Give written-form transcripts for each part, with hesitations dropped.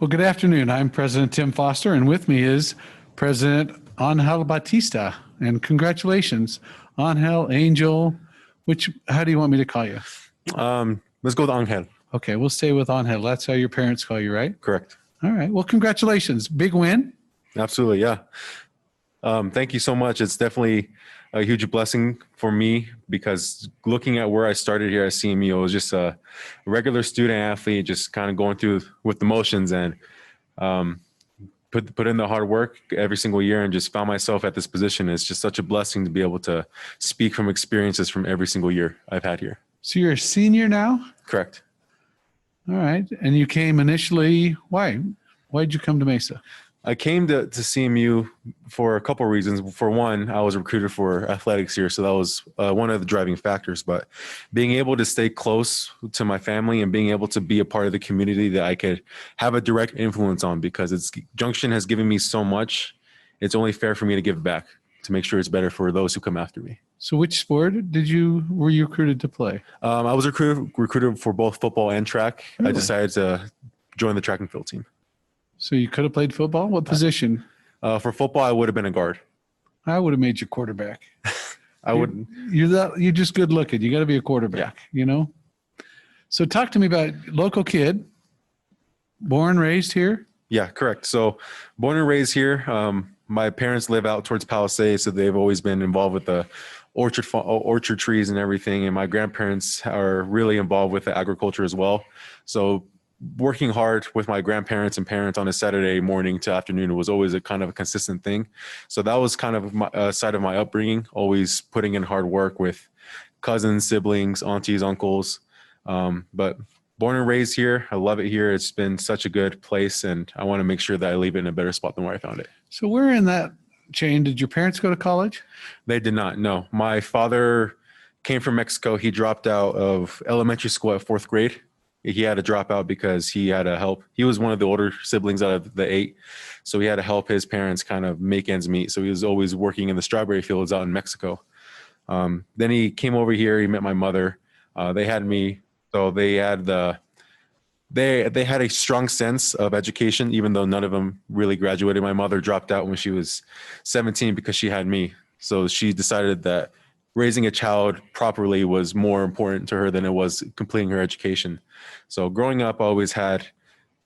Well, good afternoon. I'm President Tim Foster, and with me is President Angel Bautista. And congratulations, Angel, Angel. How do you want me to call you? Let's go with Angel. Okay, we'll stay with Angel. That's how your parents call you, right? Correct. All right. Well, congratulations. Big win. Absolutely, yeah. Thank you so much. It's definitely a huge blessing for me because looking at where I started here at CMU, I was just a regular student athlete, just kind of going through with the motions and put in the hard work every single year and just found myself at this position. It's just such a blessing to be able to speak from experiences from every single year I've had here. So you're a senior now? Correct. All right. And you came initially, why? Why did you come to Mesa? I came to CMU for a couple of reasons. For one, I was recruited for athletics here, so that was one of the driving factors. But being able to stay close to my family and being able to be a part of the community that I could have a direct influence on, because Junction has given me so much, it's only fair for me to give back to make sure it's better for those who come after me. So which sport were you recruited to play? I was recruited for both football and track. Really? I decided to join the track and field team. So you could have played football? What position? For football, I would have been a guard. I would have made you quarterback. I wouldn't. You're just good looking. You got to be a quarterback, you know? So talk to me about local kid, born, raised here? Yeah, correct. So born and raised here. My parents live out towards Palisades, so they've always been involved with the orchard trees and everything. And my grandparents are really involved with the agriculture as well. So working hard with my grandparents and parents on a Saturday morning to afternoon was always a kind of a consistent thing. So that was kind of my side of my upbringing, always putting in hard work with cousins, siblings, aunties, uncles. But born and raised here, I love it here. It's been such a good place, and I want to make sure that I leave it in a better spot than where I found it. So where in that chain did your parents go to college? They did not, no. My father came from Mexico. He dropped out of elementary school at 4th grade. He had to drop out because he had to help. He was one of the older siblings out of the 8. So he had to help his parents kind of make ends meet. So he was always working in the strawberry fields out in Mexico. Then he came over here. He met my mother. They had me. So they had they had a strong sense of education, even though none of them really graduated. My mother dropped out when she was 17 because she had me. So she decided that raising a child properly was more important to her than it was completing her education. So growing up, I always had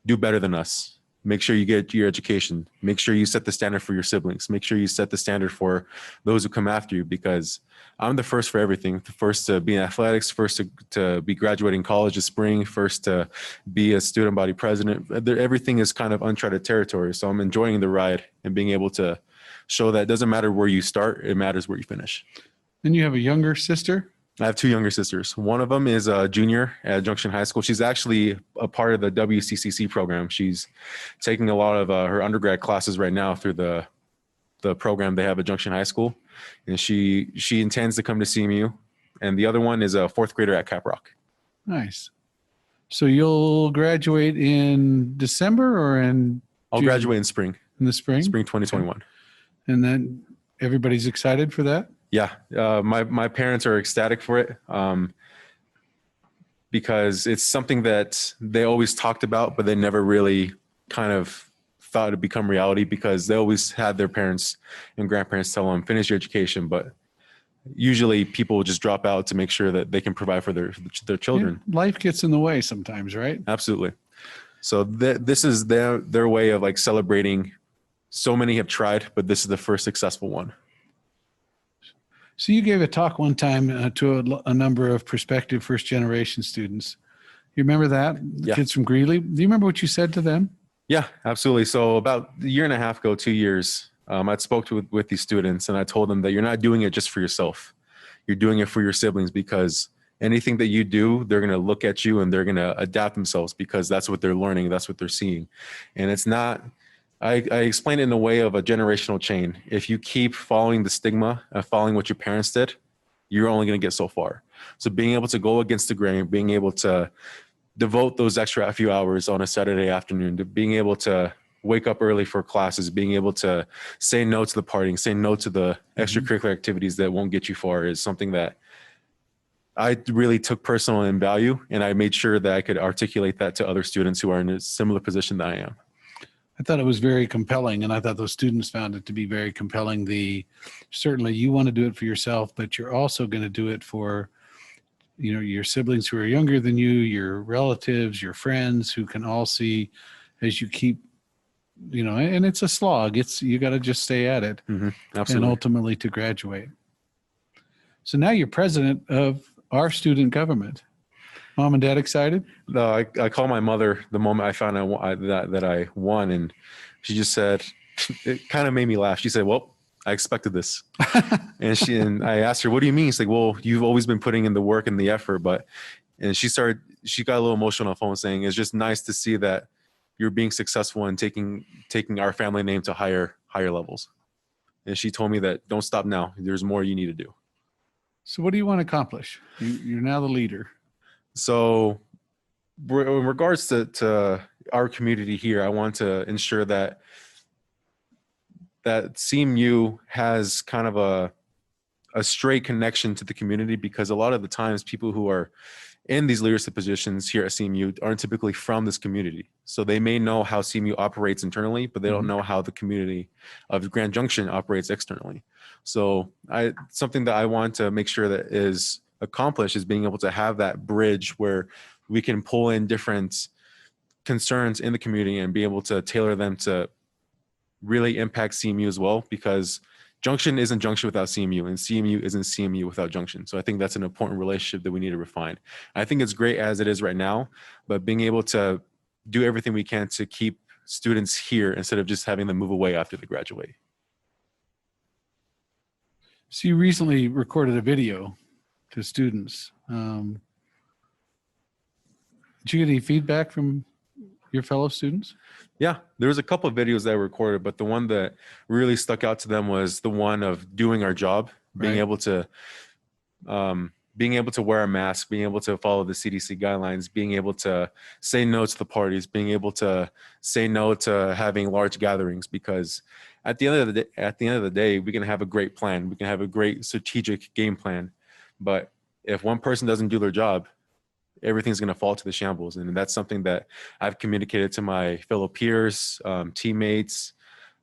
do better than us. Make sure you get your education. Make sure you set the standard for your siblings. Make sure you set the standard for those who come after you, because I'm the first for everything. The first to be in athletics, first to be graduating college this spring, first to be a student body president. Everything is kind of uncharted territory. So I'm enjoying the ride and being able to show that it doesn't matter where you start, it matters where you finish. Then you have a younger sister? I have 2 younger sisters. One of them is a junior at Junction High School. She's actually a part of the WCCC program. She's taking a lot of her undergrad classes right now through the program they have at Junction High School. And she intends to come to CMU. And the other one is a 4th grader at Cap Rock. Nice. So you'll graduate in December or in I'll June? graduate in spring. In the spring? Spring 2021. Okay. And then everybody's excited for that? Yeah, my parents are ecstatic for it because it's something that they always talked about, but they never really kind of thought it'd become reality, because they always had their parents and grandparents tell them, finish your education. But usually people will just drop out to make sure that they can provide for their children. Yeah, life gets in the way sometimes, right? Absolutely. So this is their way of like celebrating. So many have tried, but this is the first successful one. So you gave a talk one time to a number of prospective first-generation students. You remember that? Yeah. Kids from Greeley. Do you remember what you said to them? Yeah, absolutely. So about a year and a half ago, 2 years, I spoke with these students, and I told them that you're not doing it just for yourself. You're doing it for your siblings, because anything that you do, they're going to look at you and they're going to adapt themselves, because that's what they're learning. That's what they're seeing. And it's not... I explain it in a way of a generational chain. If you keep following the stigma and following what your parents did, you're only going to get so far. So being able to go against the grain, being able to devote those extra few hours on a Saturday afternoon, to being able to wake up early for classes, being able to say no to the partying, say no to the extracurricular activities that won't get you far, is something that I really took personal in value, and I made sure that I could articulate that to other students who are in a similar position that I am. I thought it was very compelling, and I thought those students found it to be very compelling. Certainly you want to do it for yourself, but you're also going to do it for, your siblings who are younger than you, your relatives, your friends who can all see as you keep, and it's a slog. You got to just stay at it and Absolutely. ultimately to graduate. So now you're president of our student government. Mom and Dad excited? No, I called my mother the moment I found out that I won, and she just said, it kind of made me laugh. She said, "Well, I expected this," and I asked her, "What do you mean?" She's like, "Well, you've always been putting in the work and the effort, and she got a little emotional on the phone, saying, "It's just nice to see that you're being successful in taking our family name to higher levels." And she told me that don't stop now. There's more you need to do. So what do you want to accomplish? You're now the leader. So in regards to our community here, I want to ensure that CMU has kind of a straight connection to the community, because a lot of the times people who are in these leadership positions here at CMU aren't typically from this community. So they may know how CMU operates internally, but they don't know how the community of Grand Junction operates externally. So something that I want to make sure that is accomplished is being able to have that bridge where we can pull in different concerns in the community and be able to tailor them to really impact CMU as well, because Junction isn't Junction without CMU, and CMU isn't CMU without Junction. So I think that's an important relationship that we need to refine. I think it's great as it is right now, but being able to do everything we can to keep students here instead of just having them move away after they graduate. So you recently recorded a video to students. Did you get any feedback from your fellow students? Yeah, there was a couple of videos that I recorded, but the one that really stuck out to them was the one of doing our job, being able to wear a mask, being able to follow the CDC guidelines, being able to say no to the parties, being able to say no to having large gatherings, because at the end of the day, we can have a great plan. We can have a great strategic game plan. But if one person doesn't do their job, everything's going to fall to the shambles. And that's something that I've communicated to my fellow peers, teammates,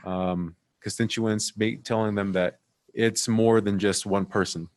constituents, telling them that it's more than just one person.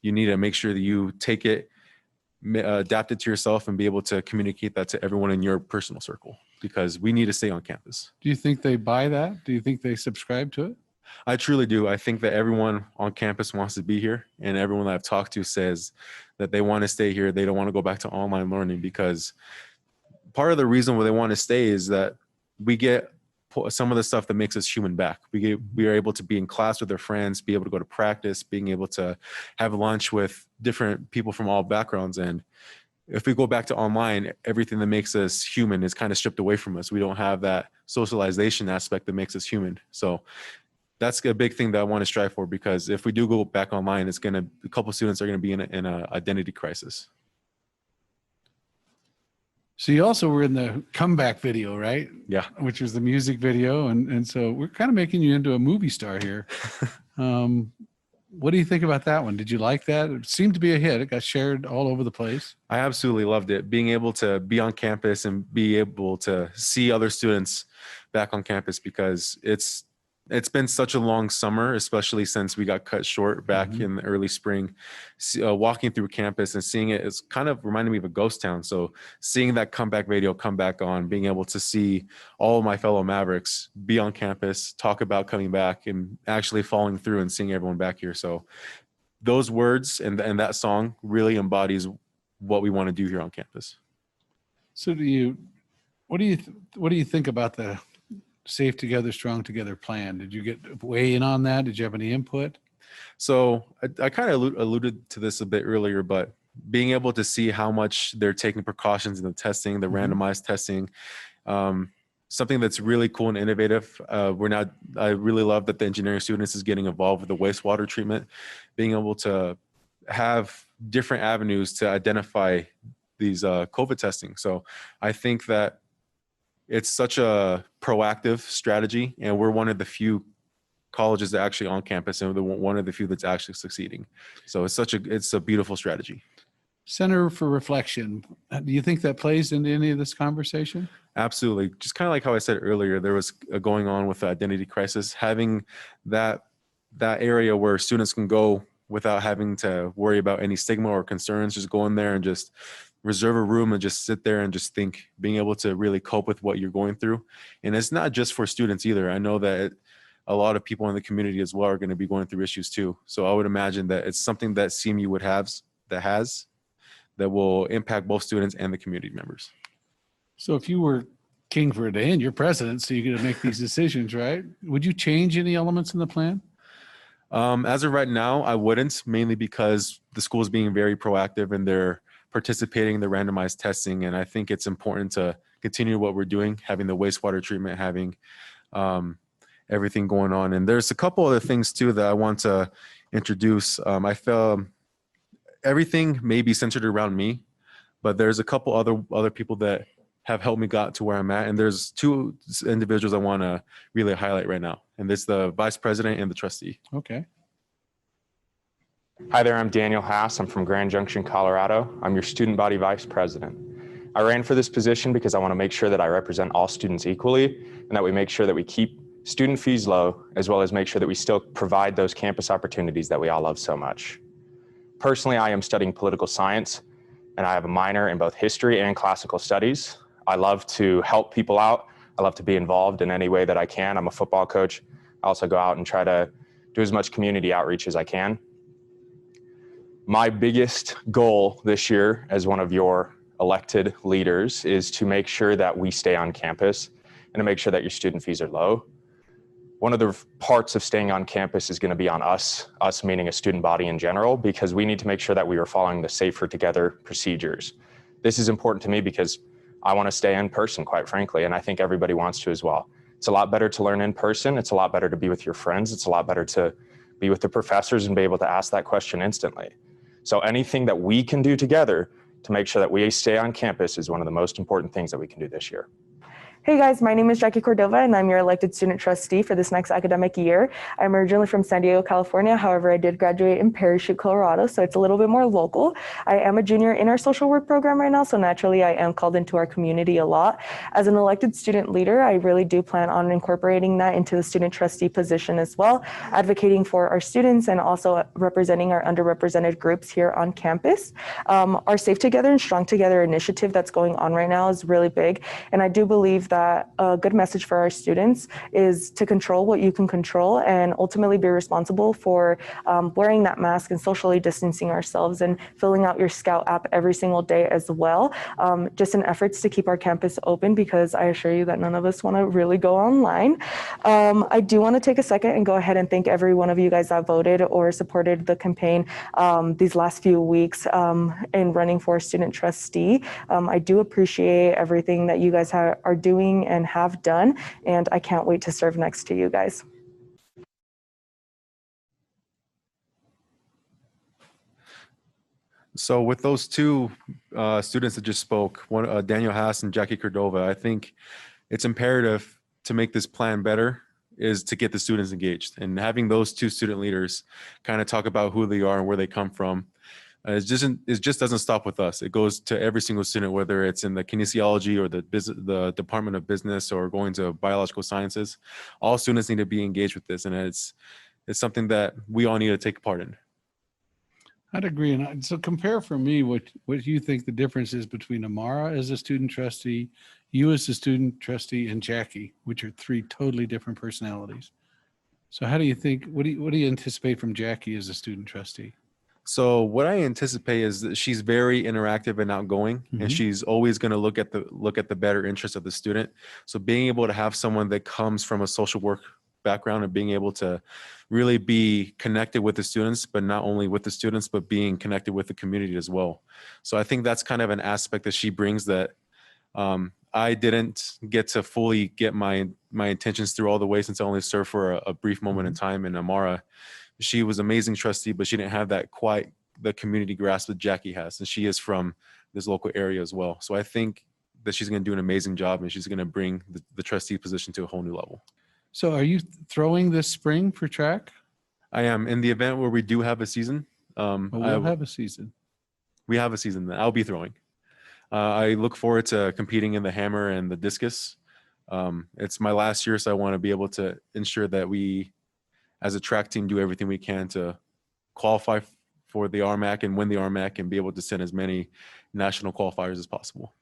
You need to make sure that you take it, adapt it to yourself, and be able to communicate that to everyone in your personal circle, because we need to stay on campus. Do you think they buy that? Do you think they subscribe to it? I truly do. I think that everyone on campus wants to be here, and everyone that I've talked to says that they want to stay here. They don't want to go back to online learning, because part of the reason why they want to stay is that we get some of the stuff that makes us human back. We are able to be in class with our friends, be able to go to practice, being able to have lunch with different people from all backgrounds. And if we go back to online, everything that makes us human is kind of stripped away from us. We don't have that socialization aspect that makes us human. So that's a big thing that I want to strive for, because if we do go back online, a couple of students are going to be in an identity crisis. So you also were in the comeback video, right? Yeah. Which was the music video. And so we're kind of making you into a movie star here. What do you think about that one? Did you like that? It seemed to be a hit. It got shared all over the place. I absolutely loved it. Being able to be on campus and be able to see other students back on campus, because it's been such a long summer, especially since we got cut short back in the early spring. Walking through campus and seeing it is kind of reminding me of a ghost town. So seeing that comeback video come back on, being able to see all of my fellow Mavericks be on campus, talk about coming back, and actually following through and seeing everyone back here. So those words and that song really embodies what we want to do here on campus. So what do you think about the Safe Together, Strong Together plan? Did you get weigh in on that? Did you have any input? So I kind of alluded to this a bit earlier, but being able to see how much they're taking precautions in the testing, the randomized testing, something that's really cool and innovative. I really love that the engineering students is getting involved with the wastewater treatment, being able to have different avenues to identify these COVID testing. So I think that it's such a proactive strategy, and we're one of the few colleges that are actually on campus, and one of the few that's actually succeeding. So it's a beautiful strategy. Center for Reflection. Do you think that plays into any of this conversation? Absolutely. Just kind of like how I said earlier, there was a going on with the identity crisis. Having that area where students can go without having to worry about any stigma or concerns, just go in there and just reserve a room and just sit there and just think, being able to really cope with what you're going through. And it's not just for students either. I know that a lot of people in the community as well are going to be going through issues too. So I would imagine that it's something that CMU would have that will impact both students and the community members. So if you were king for a day and you're president, so you're going to make these decisions, right? Would you change any elements in the plan? As of right now, I wouldn't, mainly because the school is being very proactive and they're participating in the randomized testing. And I think it's important to continue what we're doing, having the wastewater treatment, having everything going on. And there's a couple other things too that I want to introduce. I felt everything may be centered around me, but there's a couple other people that have helped me got to where I'm at. And there's two individuals I want to really highlight right now. And it's the vice president and the trustee. Okay. Hi there, I'm Daniel Haas. I'm from Grand Junction, Colorado. I'm your student body vice president. I ran for this position because I want to make sure that I represent all students equally and that we make sure that we keep student fees low, as well as make sure that we still provide those campus opportunities that we all love so much. Personally, I am studying political science and I have a minor in both history and classical studies. I love to help people out. I love to be involved in any way that I can. I'm a football coach. I also go out and try to do as much community outreach as I can. My biggest goal this year as one of your elected leaders is to make sure that we stay on campus and to make sure that your student fees are low. One of the parts of staying on campus is going to be on us meaning a student body in general, because we need to make sure that we are following the Safer Together procedures. This is important to me because I want to stay in person, quite frankly, and I think everybody wants to as well. It's a lot better to learn in person. It's a lot better to be with your friends. It's a lot better to be with the professors and be able to ask that question instantly. So anything that we can do together to make sure that we stay on campus is one of the most important things that we can do this year. Hey guys, my name is Jackie Cordova and I'm your elected student trustee for this next academic year. I'm originally from San Diego, California. However, I did graduate in Parachute, Colorado, so it's a little bit more local. I am a junior in our social work program right now, so naturally I am called into our community a lot. As an elected student leader, I really do plan on incorporating that into the student trustee position as well, advocating for our students and also representing our underrepresented groups here on campus. Our Safe Together and Strong Together initiative that's going on right now is really big, and I do believe that a good message for our students is to control what you can control and ultimately be responsible for wearing that mask and socially distancing ourselves and filling out your Scout app every single day as well, just in efforts to keep our campus open, because I assure you that none of us want to really go online. I do want to take a second and go ahead and thank every one of you guys that voted or supported the campaign these last few weeks in running for student trustee. I do appreciate everything that you guys are doing and have done, and I can't wait to serve next to you guys. So with those two students that just spoke, one Daniel Haas and Jackie Cordova, I think it's imperative to make this plan better is to get the students engaged, and having those two student leaders kind of talk about who they are and where they come from. It just doesn't stop with us. It goes to every single student, whether it's in the kinesiology or the Department of Business or going to biological sciences. All students need to be engaged with this, and it's something that we all need to take part in. I'd agree. And so compare for me what you think the difference is between Amara as a student trustee, you as a student trustee, and Jackie, which are three totally different personalities. So how do you think, what do you anticipate from Jackie as a student trustee? So what I anticipate is that she's very interactive and outgoing, and she's always going to look at the better interest of the student. So being able to have someone that comes from a social work background and being able to really be connected with the students, but not only with the students, but being connected with the community as well. So I think that's kind of an aspect that she brings that I didn't get to fully get my intentions through all the way, since I only served for a brief moment in time in Amara. She was amazing trustee, but she didn't have that quite the community grasp that Jackie has, and she is from this local area as well. So I think that she's going to do an amazing job, and she's going to bring the trustee position to a whole new level. So are you throwing this spring for track? I am in the event where we do have a season. Well, we'll have a season. We have a season that I'll be throwing. I look forward to competing in the hammer and the discus. It's my last year, so I want to be able to ensure that we, as a track team, do everything we can to qualify for the RMAC and win the RMAC and be able to send as many national qualifiers as possible.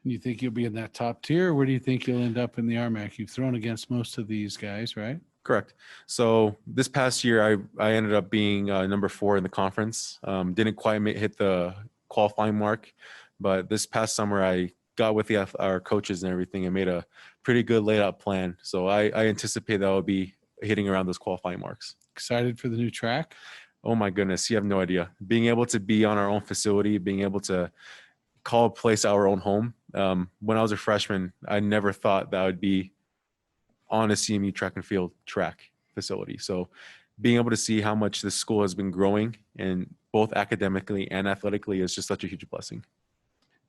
You think you'll be in that top tier, or where do you think you'll end up in the RMAC? You've thrown against most of these guys, right? Correct. So this past year, I ended up being number 4 in the conference. Didn't quite hit the qualifying mark, but this past summer I got with our coaches and everything and made a pretty good laid out plan. So I anticipate that I'll be hitting around those qualifying marks. Excited for the new track? Oh my goodness, you have no idea. Being able to be on our own facility, being able to call a place our own home. When I was a freshman, I never thought that I would be on a CMU track and field track facility. So being able to see how much this school has been growing and both academically and athletically is just such a huge blessing.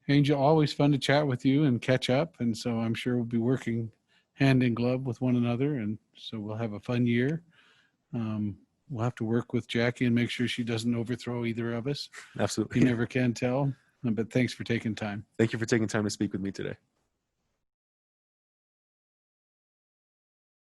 Angel, always fun to chat with you and catch up. And so I'm sure we'll be working hand in glove with one another. And so we'll have a fun year. We'll have to work with Jackie and make sure she doesn't overthrow either of us. Absolutely. You never can tell. But thanks for taking time. Thank you for taking time to speak with me today.